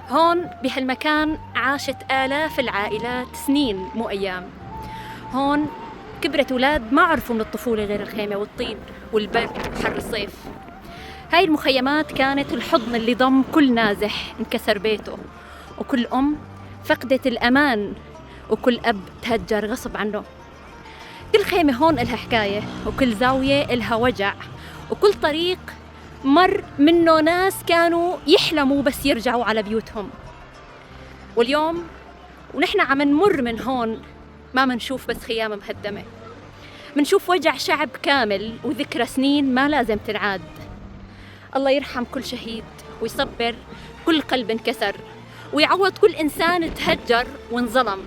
هون بهالمكان عاشت آلاف العائلات سنين مو أيام. هون كبرت أولاد ما عرفوا من الطفولة غير الخيمة والطين والبرد وحر الصيف. هاي المخيمات كانت الحضن اللي ضم كل نازح انكسر بيته، وكل أم فقدت الأمان، وكل أب تهجر غصب عنه. كل خيمة هون إلها حكاية، وكل زاوية إلها وجع، وكل طريق مر منه ناس كانوا يحلموا بس يرجعوا على بيوتهم. واليوم ونحن عم نمر من هون ما منشوف بس خيام مهدمة، منشوف وجع شعب كامل وذكرى سنين ما لازم تنعاد. الله يرحم كل شهيد ويصبر كل قلب انكسر، ويعوض كل إنسان تهجر وانظلم.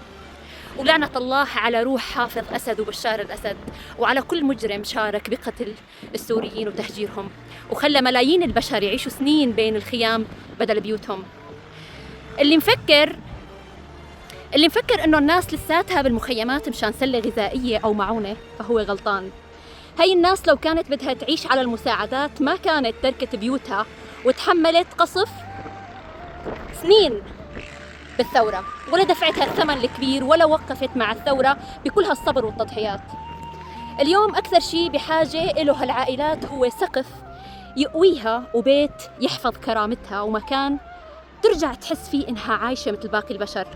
ولعنة الله على روح حافظ أسد وبشار الأسد، وعلى كل مجرم شارك بقتل السوريين وتهجيرهم، وخلى ملايين البشر يعيشوا سنين بين الخيام بدل بيوتهم. اللي مفكر إنه الناس لساتها بالمخيمات مشان سلة غذائية أو معونة فهو غلطان. هاي الناس لو كانت بدها تعيش على المساعدات ما كانت تركت بيوتها وتحملت قصف سنين بالثورة، ولا دفعتها الثمن الكبير، ولا وقفت مع الثورة بكل هالصبر والتضحيات. اليوم أكثر شيء بحاجة إله هالعائلات هو سقف يقويها، وبيت يحفظ كرامتها، ومكان ترجع تحس فيه إنها عايشة مثل باقي البشر.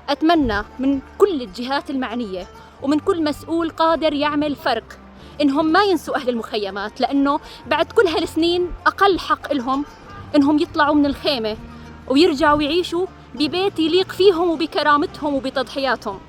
أتمنى من كل الجهات المعنية ومن كل مسؤول قادر يعمل فرق إنهم ما ينسوا أهل المخيمات، لأنه بعد كل هالسنين أقل حق إلهم إنهم يطلعوا من الخيمة ويرجعوا يعيشوا ببيت يليق فيهم وبكرامتهم وبتضحياتهم.